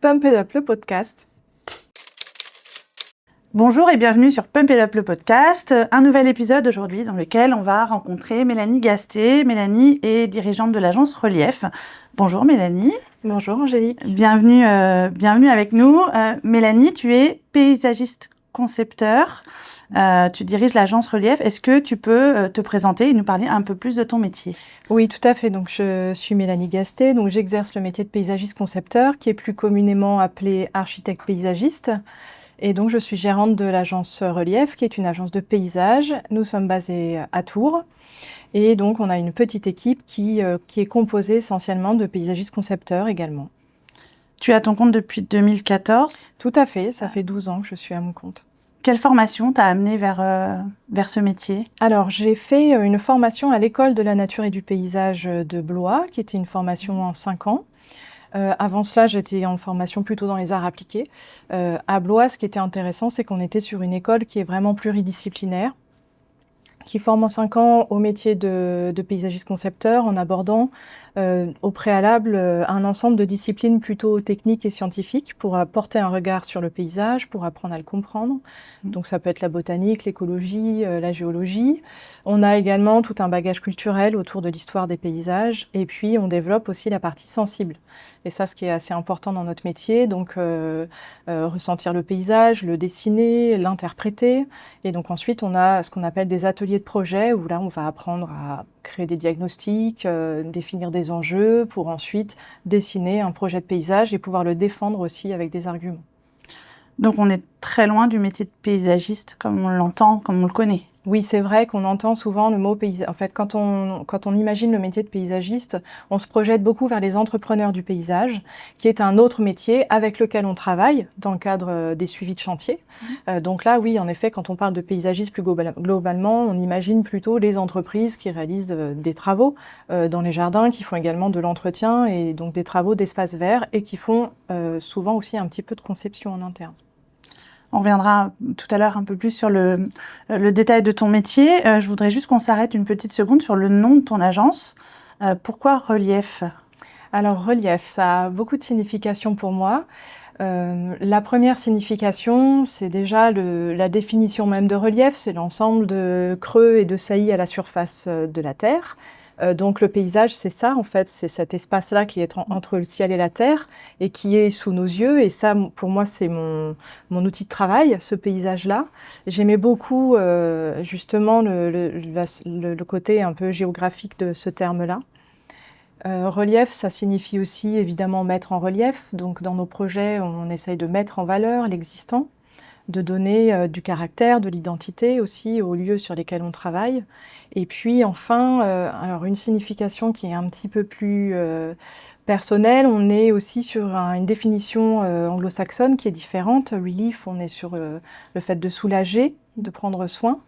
Pump It Up, le podcast. Bonjour et bienvenue sur Pump It Up, le podcast. Un nouvel épisode aujourd'hui dans lequel on va rencontrer Mélanie Gasté. Mélanie est dirigeante de l'agence Relief. Bonjour Mélanie. Bonjour Angélique. Bienvenue avec nous. Mélanie, tu es paysagiste concepteur. Tu diriges l'agence Relief. Est-ce que tu peux te présenter et nous parler un peu plus de ton métier ? Oui, tout à fait. Donc, je suis Mélanie Gasté. Donc, j'exerce le métier de paysagiste concepteur, qui est plus communément appelé architecte paysagiste. Et donc, je suis gérante de l'agence Relief, qui est une agence de paysage. Nous sommes basés à Tours. Et donc, on a une petite équipe qui est composée essentiellement de paysagistes concepteurs également. Tu es à ton compte depuis 2014 ? Tout à fait. Ça fait 12 ans que je suis à mon compte. Quelle formation t'a amené vers ce métier ? Alors, j'ai fait une formation à l'École de la nature et du paysage de Blois, qui était une formation en 5 ans. Avant cela, j'étais en formation plutôt dans les arts appliqués. À Blois, ce qui était intéressant, c'est qu'on était sur une école qui est vraiment pluridisciplinaire, qui forme en 5 ans au métier de paysagiste concepteur en abordant au préalable un ensemble de disciplines plutôt techniques et scientifiques pour apporter un regard sur le paysage, pour apprendre à le comprendre. Donc ça peut être la botanique, l'écologie, la géologie. On a également tout un bagage culturel autour de l'histoire des paysages et puis on développe aussi la partie sensible. Et ça, ce qui est assez important dans notre métier, donc ressentir le paysage, le dessiner, l'interpréter. Et donc ensuite, on a ce qu'on appelle des ateliers de projet où là, on va apprendre à créer des diagnostics, définir des enjeux pour ensuite dessiner un projet de paysage et pouvoir le défendre aussi avec des arguments. Donc on est très loin du métier de paysagiste comme on l'entend, comme on le connaît. Oui, c'est vrai qu'on entend souvent le mot paysagiste. En fait, quand on imagine le métier de paysagiste, on se projette beaucoup vers les entrepreneurs du paysage, qui est un autre métier avec lequel on travaille dans le cadre des suivis de chantier. Donc là, oui, en effet, quand on parle de paysagiste plus globalement, on imagine plutôt les entreprises qui réalisent des travaux dans les jardins, qui font également de l'entretien et donc des travaux d'espaces verts et qui font souvent aussi un petit peu de conception en interne. On reviendra tout à l'heure un peu plus sur le détail de ton métier. Je voudrais juste qu'on s'arrête une petite seconde sur le nom de ton agence. Pourquoi Relief ? Alors, Relief, ça a beaucoup de significations pour moi. La première signification, c'est déjà la définition même de relief, c'est l'ensemble de creux et de saillies à la surface de la Terre. Donc le paysage, c'est ça en fait, c'est cet espace-là qui est entre le ciel et la terre et qui est sous nos yeux. Et ça, pour moi, c'est mon outil de travail, ce paysage-là. J'aimais beaucoup justement le côté un peu géographique de ce terme-là. Relief, ça signifie aussi évidemment mettre en relief. Donc dans nos projets, on essaye de mettre en valeur l'existant, de donner du caractère, de l'identité aussi aux lieux sur lesquels on travaille. Et puis enfin, alors une signification qui est un petit peu plus personnelle, on est aussi sur une définition anglo-saxonne qui est différente. Relief, on est sur le fait de soulager, de prendre soin.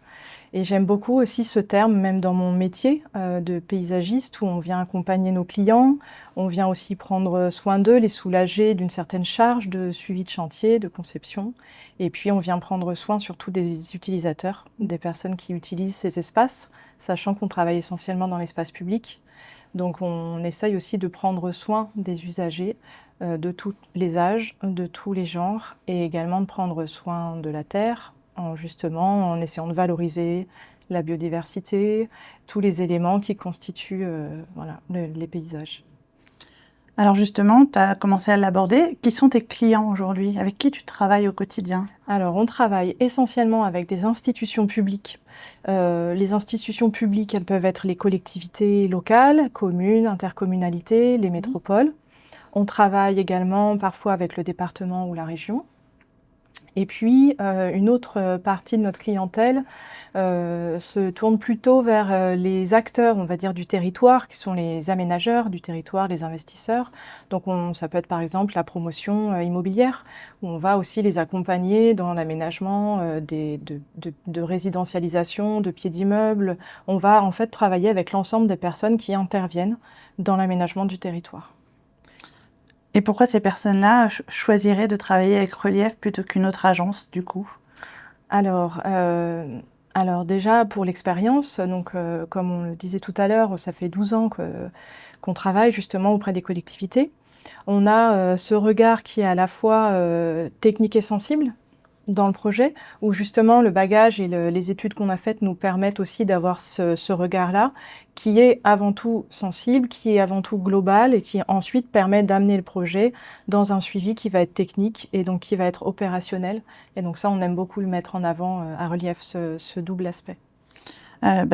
Et j'aime beaucoup aussi ce terme, même dans mon métier de paysagiste, où on vient accompagner nos clients, on vient aussi prendre soin d'eux, les soulager d'une certaine charge de suivi de chantier, de conception. Et puis on vient prendre soin surtout des utilisateurs, des personnes qui utilisent ces espaces, sachant qu'on travaille essentiellement dans l'espace public. Donc on essaye aussi de prendre soin des usagers de tous les âges, de tous les genres, et également de prendre soin de la terre, justement en essayant de valoriser la biodiversité, tous les éléments qui constituent les paysages. Alors justement, tu as commencé à l'aborder. Qui sont tes clients aujourd'hui ? Avec qui tu travailles au quotidien ? Alors, on travaille essentiellement avec des institutions publiques. Les institutions publiques, elles peuvent être les collectivités locales, communes, intercommunalités, les métropoles. On travaille également parfois avec le département ou la région. Et puis, une autre partie de notre clientèle se tourne plutôt vers les acteurs, on va dire, du territoire, qui sont les aménageurs du territoire, les investisseurs. Donc, ça peut être par exemple la promotion immobilière, où on va aussi les accompagner dans l'aménagement de résidentialisation, de pieds d'immeubles. On va en fait travailler avec l'ensemble des personnes qui interviennent dans l'aménagement du territoire. Et pourquoi ces personnes-là choisiraient de travailler avec Relief plutôt qu'une autre agence, du coup ? Alors déjà, pour l'expérience, donc, comme on le disait tout à l'heure, ça fait 12 ans qu'on travaille justement auprès des collectivités. On a ce regard qui est à la fois technique et sensible dans le projet, où justement le bagage et les études qu'on a faites nous permettent aussi d'avoir ce regard-là, qui est avant tout sensible, qui est avant tout global et qui ensuite permet d'amener le projet dans un suivi qui va être technique et donc qui va être opérationnel. Et donc ça, on aime beaucoup le mettre en avant à Relief, ce double aspect.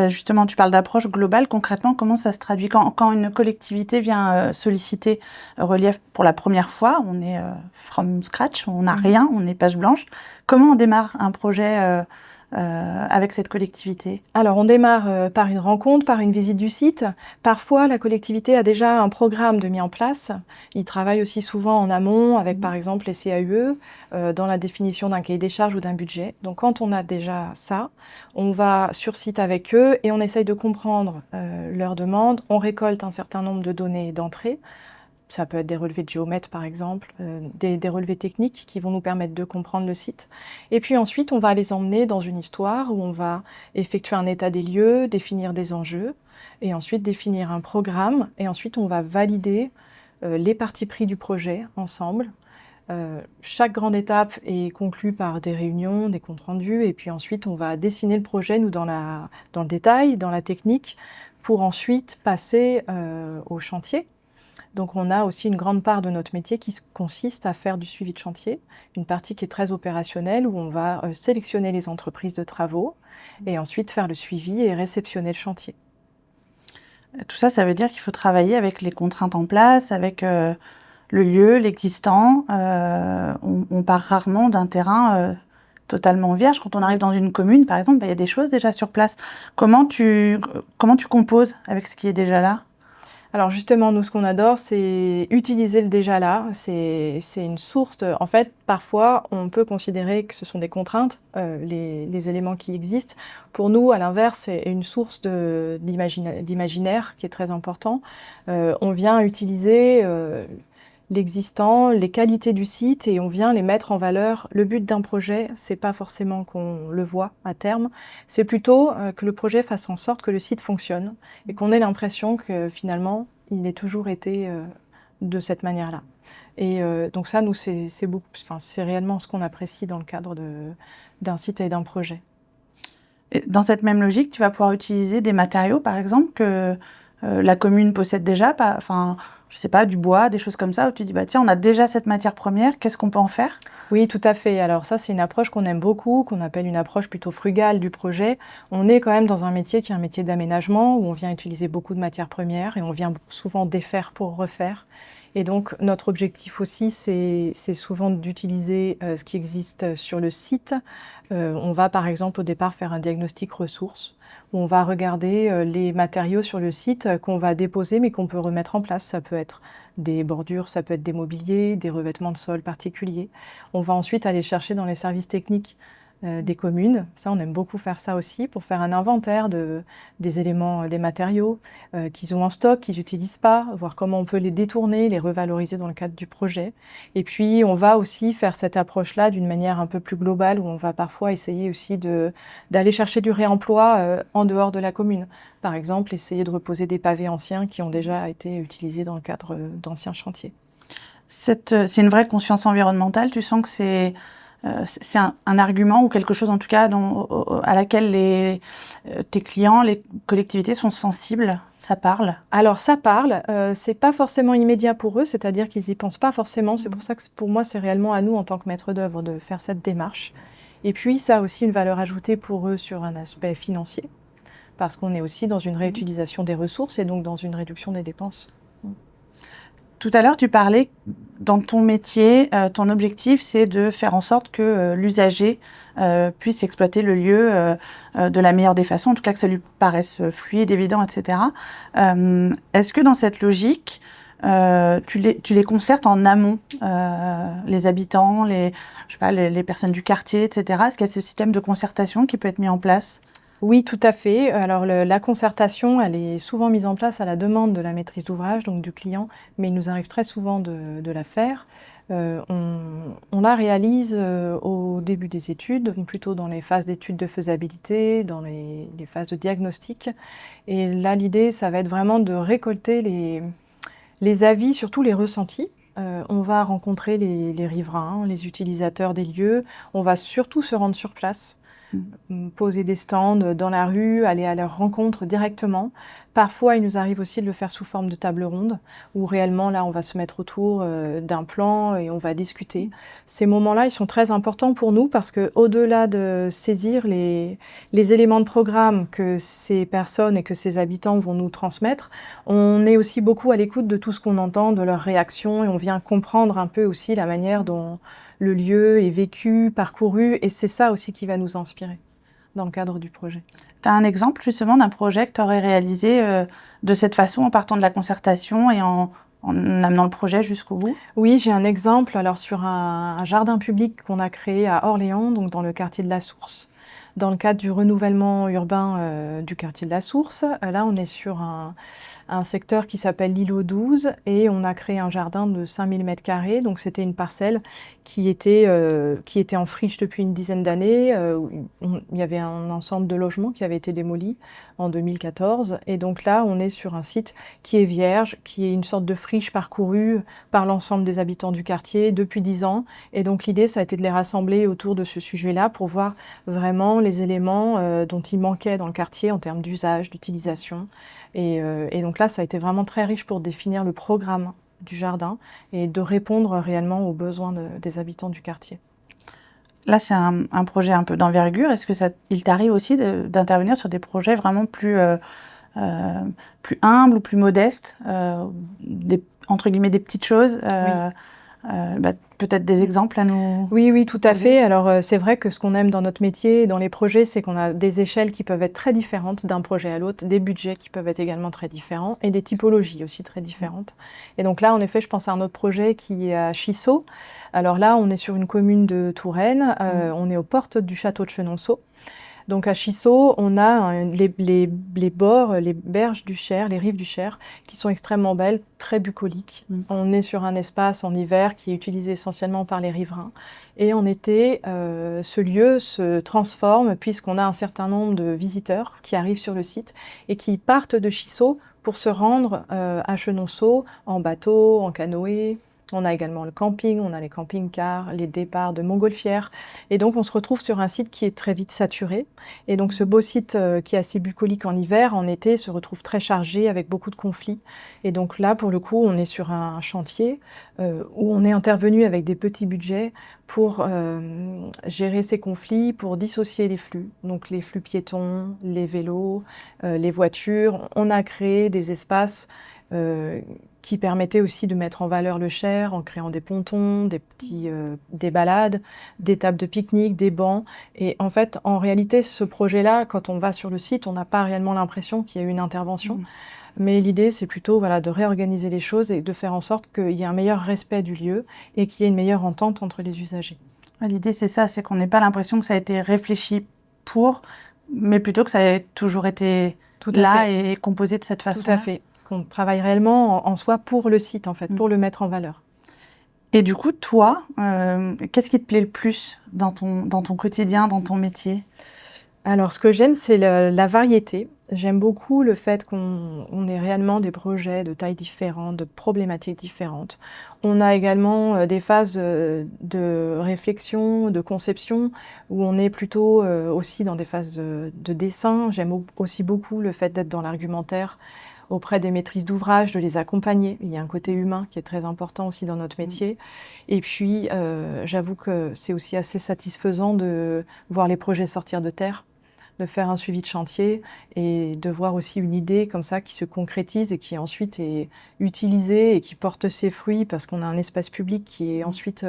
Justement, tu parles d'approche globale. Concrètement, comment ça se traduit quand une collectivité vient solliciter Relief pour la première fois? On est from scratch, on n'a rien, on est page blanche. Comment on démarre un projet avec cette collectivité? Alors, on démarre par une rencontre, par une visite du site. Parfois, la collectivité a déjà un programme de mis en place. Ils travaillent aussi souvent en amont avec, par exemple, les CAUE dans la définition d'un cahier des charges ou d'un budget. Donc, quand on a déjà ça, on va sur site avec eux et on essaye de comprendre leurs demandes. On récolte un certain nombre de données d'entrée. Ça peut être des relevés de géomètres, par exemple, des relevés techniques qui vont nous permettre de comprendre le site. Et puis ensuite, on va les emmener dans une histoire où on va effectuer un état des lieux, définir des enjeux, et ensuite définir un programme. Et ensuite, on va valider les parties pris du projet ensemble. Chaque grande étape est conclue par des réunions, des comptes rendus, et puis ensuite, on va dessiner le projet, nous, dans le détail, dans la technique, pour ensuite passer au chantier. Donc on a aussi une grande part de notre métier qui consiste à faire du suivi de chantier, une partie qui est très opérationnelle où on va sélectionner les entreprises de travaux et ensuite faire le suivi et réceptionner le chantier. Tout ça, ça veut dire qu'il faut travailler avec les contraintes en place, avec le lieu, l'existant. On part rarement d'un terrain totalement vierge. Quand on arrive dans une commune, par exemple, il y a des choses déjà sur place. Comment tu composes avec ce qui est déjà là? Alors justement, nous, ce qu'on adore, c'est utiliser le déjà là. C'est une source en fait, parfois, on peut considérer que ce sont des contraintes, les éléments qui existent. Pour nous, à l'inverse, c'est une source d'imaginaire qui est très important. On vient utiliser l'existant, les qualités du site et on vient les mettre en valeur. Le but d'un projet, c'est pas forcément qu'on le voit à terme, c'est plutôt que le projet fasse en sorte que le site fonctionne et qu'on ait l'impression que finalement, il ait toujours été de cette manière-là. Et donc ça, nous, c'est réellement ce qu'on apprécie dans le cadre d'un site et d'un projet. Et dans cette même logique, tu vas pouvoir utiliser des matériaux, par exemple, que la commune possède déjà, enfin, je sais pas, du bois, des choses comme ça, où tu dis, bah tiens, on a déjà cette matière première, qu'est-ce qu'on peut en faire? Oui, tout à fait. Alors ça, c'est une approche qu'on aime beaucoup, qu'on appelle une approche plutôt frugale du projet. On est quand même dans un métier qui est un métier d'aménagement, où on vient utiliser beaucoup de matières premières et on vient souvent défaire pour refaire. Et donc, notre objectif aussi, c'est souvent d'utiliser ce qui existe sur le site. On va, par exemple, au départ, faire un diagnostic ressources, où on va regarder les matériaux sur le site qu'on va déposer, mais qu'on peut remettre en place. Ça peut être des bordures, ça peut être des mobiliers, des revêtements de sol particuliers. On va ensuite aller chercher dans les services techniques des communes. Ça, on aime beaucoup faire ça aussi pour faire un inventaire des éléments, des matériaux qu'ils ont en stock, qu'ils n'utilisent pas, voir comment on peut les détourner, les revaloriser dans le cadre du projet. Et puis, on va aussi faire cette approche-là d'une manière un peu plus globale où on va parfois essayer aussi d'aller chercher du réemploi en dehors de la commune. Par exemple, essayer de reposer des pavés anciens qui ont déjà été utilisés dans le cadre d'anciens chantiers. C'est une vraie conscience environnementale. Tu sens que c'est un argument ou quelque chose en tout cas à laquelle tes clients, les collectivités sont sensibles? Ça parle? Alors ça parle, c'est pas forcément immédiat pour eux, c'est-à-dire qu'ils y pensent pas forcément. C'est pour ça que pour moi, c'est réellement à nous en tant que maître d'œuvre de faire cette démarche. Et puis ça a aussi une valeur ajoutée pour eux sur un aspect financier, parce qu'on est aussi dans une réutilisation des ressources et donc dans une réduction des dépenses. Tout à l'heure, tu parlais, dans ton métier, ton objectif, c'est de faire en sorte que l'usager puisse exploiter le lieu de la meilleure des façons, en tout cas que ça lui paraisse fluide, évident, etc. Est-ce que dans cette logique, tu les concertes en amont, les habitants, je sais pas, les personnes du quartier, etc. Est-ce qu'il y a ce système de concertation qui peut être mis en place? Oui, tout à fait. Alors la concertation, elle est souvent mise en place à la demande de la maîtrise d'ouvrage, donc du client, mais il nous arrive très souvent de la faire. On la réalise au début des études, donc plutôt dans les phases d'études de faisabilité, dans les phases de diagnostic. Et là, l'idée, ça va être vraiment de récolter les avis, surtout les ressentis, On va rencontrer les riverains, les utilisateurs des lieux. On va surtout se rendre sur place, poser des stands dans la rue, aller à leur rencontre directement. Parfois, il nous arrive aussi de le faire sous forme de table ronde, où réellement, là, on va se mettre autour d'un plan et on va discuter. Ces moments-là, ils sont très importants pour nous parce que, au-delà de saisir les éléments de programme que ces personnes et que ces habitants vont nous transmettre, on est aussi beaucoup à l'écoute de tout ce qu'on entend, de leurs réactions, et on vient comprendre un peu aussi la manière dont le lieu est vécu, parcouru, et c'est ça aussi qui va nous inspirer dans le cadre du projet. Tu as un exemple justement d'un projet que tu aurais réalisé de cette façon, en partant de la concertation et en amenant le projet jusqu'au bout? Oui, j'ai un exemple alors sur un jardin public qu'on a créé à Orléans, donc dans le quartier de la Source. Dans le cadre du renouvellement urbain du quartier de la Source, là on est sur un secteur qui s'appelle l'îlot 12 et on a créé un jardin de 5000 m². Donc c'était une parcelle qui était en friche depuis une dizaine d'années. Il y avait un ensemble de logements qui avaient été démolis en 2014. Et donc là, on est sur un site qui est vierge, qui est une sorte de friche parcourue par l'ensemble des habitants du quartier depuis 10 ans. Et donc l'idée, ça a été de les rassembler autour de ce sujet-là pour voir vraiment les éléments dont il manquait dans le quartier en termes d'usage, d'utilisation. Et donc là, ça a été vraiment très riche pour définir le programme du jardin et de répondre réellement aux besoins des habitants du quartier. Là, c'est un projet un peu d'envergure. Est-ce que il t'arrive aussi d'intervenir sur des projets vraiment plus humbles ou plus modestes, entre guillemets des petites choses peut-être des exemples à nous... Oui, tout à fait. Alors, c'est vrai que ce qu'on aime dans notre métier, dans les projets, c'est qu'on a des échelles qui peuvent être très différentes d'un projet à l'autre, des budgets qui peuvent être également très différents et des typologies aussi très différentes. Et donc là, en effet, je pense à un autre projet qui est à Chissot. Alors là, on est sur une commune de Touraine, on est aux portes du château de Chenonceau. Donc à Chissot, on a les bords, les berges du Cher, les rives du Cher, qui sont extrêmement belles, très bucoliques. On est sur un espace en hiver qui est utilisé essentiellement par les riverains. Et en été, ce lieu se transforme puisqu'on a un certain nombre de visiteurs qui arrivent sur le site et qui partent de Chissot pour se rendre à Chenonceau en bateau, en canoë. On a également le camping, on a les camping-cars, les départs de montgolfières. Et donc, on se retrouve sur un site qui est très vite saturé. Et donc, ce beau site qui est assez bucolique en hiver, en été, se retrouve très chargé avec beaucoup de conflits. Et donc là, pour le coup, on est sur un chantier où on est intervenu avec des petits budgets pour gérer ces conflits, pour dissocier les flux. Donc, les flux piétons, les vélos, les voitures. On a créé des espaces qui permettait aussi de mettre en valeur le Cher en créant des pontons, des balades, des tables de pique-nique, des bancs. Et en fait, en réalité, ce projet-là, quand on va sur le site, on n'a pas réellement l'impression qu'il y a eu une intervention. Mais l'idée, c'est plutôt de réorganiser les choses et de faire en sorte qu'il y ait un meilleur respect du lieu et qu'il y ait une meilleure entente entre les usagers. L'idée, c'est ça, c'est qu'on n'ait pas l'impression que ça a été réfléchi mais plutôt que ça ait toujours été là et composé de cette façon-là. Tout à fait. Qu'on travaille réellement en soi pour le site, en fait, pour le mettre en valeur. Et du coup, toi, qu'est-ce qui te plaît le plus dans ton quotidien, dans ton métier ? Alors, ce que j'aime, c'est la variété. J'aime beaucoup le fait qu'on ait réellement des projets de tailles différentes, de problématiques différentes. On a également des phases de réflexion, de conception, où on est plutôt aussi dans des phases de dessin. J'aime aussi beaucoup le fait d'être dans l'argumentaire auprès des maîtrises d'ouvrage, de les accompagner. Il y a un côté humain qui est très important aussi dans notre métier. Et puis, j'avoue que c'est aussi assez satisfaisant de voir les projets sortir de terre, de faire un suivi de chantier et de voir aussi une idée comme ça qui se concrétise et qui ensuite est utilisée et qui porte ses fruits parce qu'on a un espace public qui est ensuite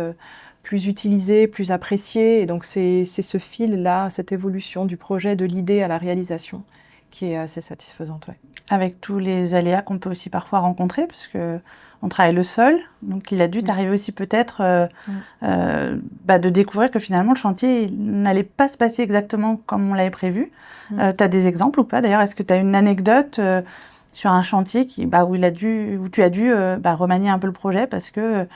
plus utilisé, plus apprécié. Et donc, c'est ce fil-là, cette évolution du projet, de l'idée à la réalisation qui est assez satisfaisante. Ouais. Avec tous les aléas qu'on peut aussi parfois rencontrer, parce qu'on travaille le sol, donc il a dû t'arriver aussi peut-être de découvrir que finalement le chantier n'allait pas se passer exactement comme on l'avait prévu. Tu as des exemples ou pas ? D'ailleurs, est-ce que tu as une anecdote sur un chantier où tu as dû remanier un peu le projet parce que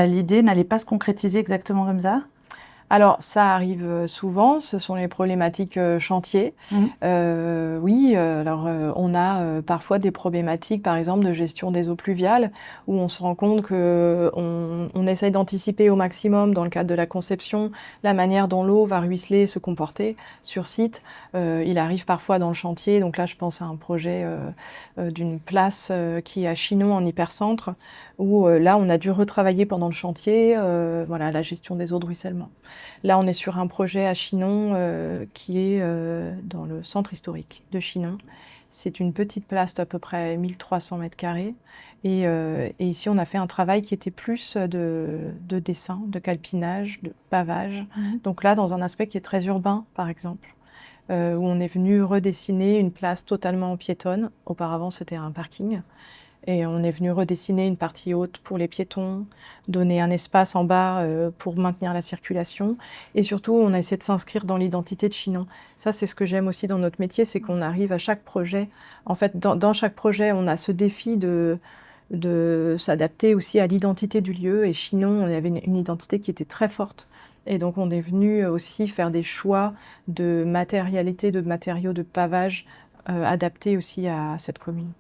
l'idée n'allait pas se concrétiser exactement comme ça ? Alors, ça arrive souvent, ce sont les problématiques chantier. Oui, alors on a parfois des problématiques, par exemple, de gestion des eaux pluviales, où on se rend compte qu'on essaye d'anticiper au maximum, dans le cadre de la conception, la manière dont l'eau va ruisseler et se comporter sur site. Il arrive parfois dans le chantier, donc là je pense à un projet d'une place qui est à Chinon, en hypercentre, où là on a dû retravailler pendant le chantier voilà, la gestion des eaux de ruissellement. Là on est sur un projet à Chinon qui est dans le centre historique de Chinon. C'est une petite place d'à peu près 1300 mètres carrés. Et ici, on a fait un travail qui était plus de dessin, de calpinage, de pavage. Donc là, dans un aspect qui est très urbain, par exemple, où on est venu redessiner une place totalement piétonne. Auparavant, c'était un parking. Et on est venu redessiner une partie haute pour les piétons, donner un espace en bas pour maintenir la circulation. Et surtout, on a essayé de s'inscrire dans l'identité de Chinon. Ça, c'est ce que j'aime aussi dans notre métier, c'est qu'on arrive à chaque projet. En fait, dans chaque projet, on a ce défi de s'adapter aussi à l'identité du lieu. Et Chinon, on avait une identité qui était très forte. Et donc, on est venu aussi faire des choix de matérialité, de matériaux de pavage adaptés aussi à cette commune.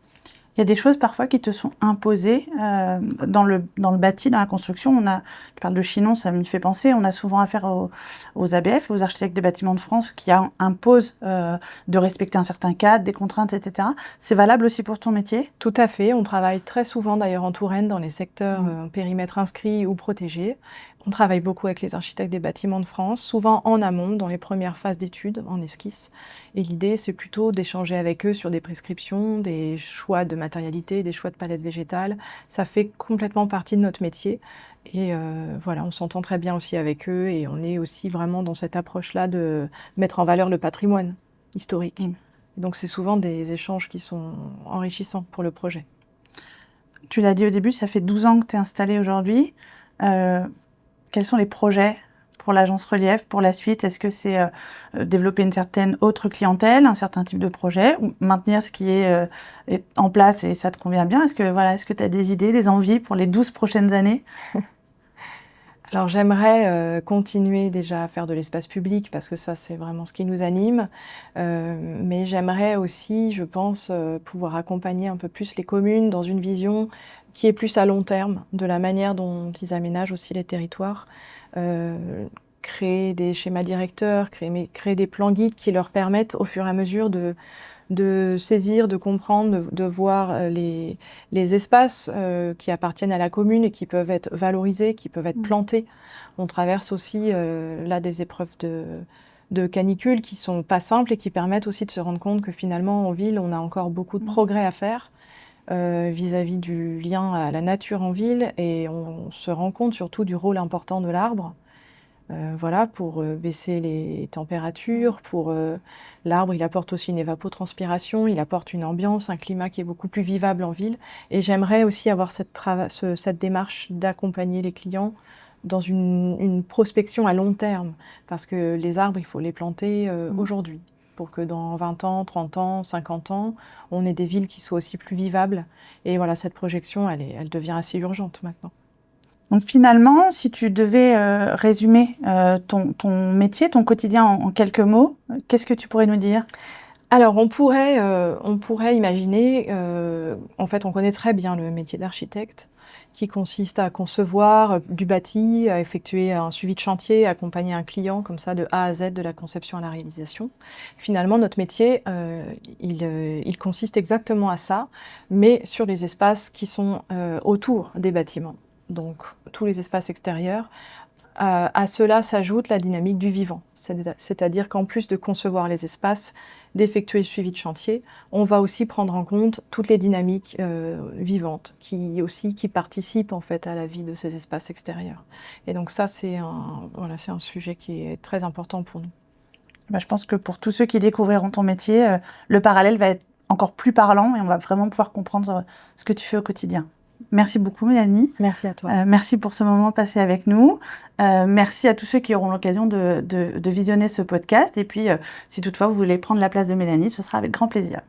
Il y a des choses parfois qui te sont imposées dans le bâti, dans la construction. Tu parles de Chinon, ça m'y fait penser. On a souvent affaire aux ABF, aux architectes des bâtiments de France, qui imposent de respecter un certain cadre, des contraintes, etc. C'est valable aussi pour ton métier? Tout à fait. On travaille très souvent d'ailleurs en Touraine dans les secteurs périmètres inscrits ou protégés. On travaille beaucoup avec les architectes des bâtiments de France, souvent en amont, dans les premières phases d'études, en esquisse. Et l'idée, c'est plutôt d'échanger avec eux sur des prescriptions, des choix de matérialité, des choix de palette végétale. Ça fait complètement partie de notre métier. Et voilà, on s'entend très bien aussi avec eux et on est aussi vraiment dans cette approche-là de mettre en valeur le patrimoine historique. Et donc, c'est souvent des échanges qui sont enrichissants pour le projet. Tu l'as dit au début, ça fait 12 ans que tu es installée aujourd'hui. Quels sont les projets pour l'agence Relief, pour la suite? Est-ce que c'est développer une certaine autre clientèle, un certain type de projet, ou maintenir ce qui est en place et ça te convient bien? Est-ce que tu as des idées, des envies pour les 12 prochaines années? Alors j'aimerais continuer déjà à faire de l'espace public parce que ça c'est vraiment ce qui nous anime, mais j'aimerais aussi, je pense, pouvoir accompagner un peu plus les communes dans une vision qui est plus à long terme de la manière dont ils aménagent aussi les territoires, créer des schémas directeurs, créer des plans guides qui leur permettent au fur et à mesure de saisir, de comprendre, de voir les espaces qui appartiennent à la commune et qui peuvent être valorisés, qui peuvent être plantés. On traverse aussi là des épreuves de canicule qui sont pas simples et qui permettent aussi de se rendre compte que finalement en ville, on a encore beaucoup de progrès à faire vis-à-vis du lien à la nature en ville et on se rend compte surtout du rôle important de l'arbre. Voilà, pour baisser les températures, l'arbre, il apporte aussi une évapotranspiration, il apporte une ambiance, un climat qui est beaucoup plus vivable en ville. Et j'aimerais aussi avoir cette démarche d'accompagner les clients dans une prospection à long terme, parce que les arbres, il faut les planter aujourd'hui, pour que dans 20 ans, 30 ans, 50 ans, on ait des villes qui soient aussi plus vivables. Et voilà, cette projection, elle devient assez urgente maintenant. Donc finalement, si tu devais résumer ton métier, ton quotidien en quelques mots, qu'est-ce que tu pourrais nous dire? Alors on pourrait imaginer, en fait on connaît très bien le métier d'architecte, qui consiste à concevoir du bâti, à effectuer un suivi de chantier, à accompagner un client comme ça de A à Z, de la conception à la réalisation. Finalement notre métier, il consiste exactement à ça, mais sur les espaces qui sont autour des bâtiments. Donc tous les espaces extérieurs. À cela s'ajoute la dynamique du vivant, c'est-à-dire qu'en plus de concevoir les espaces, d'effectuer le suivi de chantier, on va aussi prendre en compte toutes les dynamiques vivantes qui participent en fait à la vie de ces espaces extérieurs. Et donc ça, c'est un sujet qui est très important pour nous. Je pense que pour tous ceux qui découvriront ton métier, le parallèle va être encore plus parlant et on va vraiment pouvoir comprendre ce que tu fais au quotidien. Merci beaucoup, Mélanie. Merci à toi. Merci pour ce moment passé avec nous. Merci à tous ceux qui auront l'occasion de visionner ce podcast. Et puis, si toutefois vous voulez prendre la place de Mélanie, ce sera avec grand plaisir.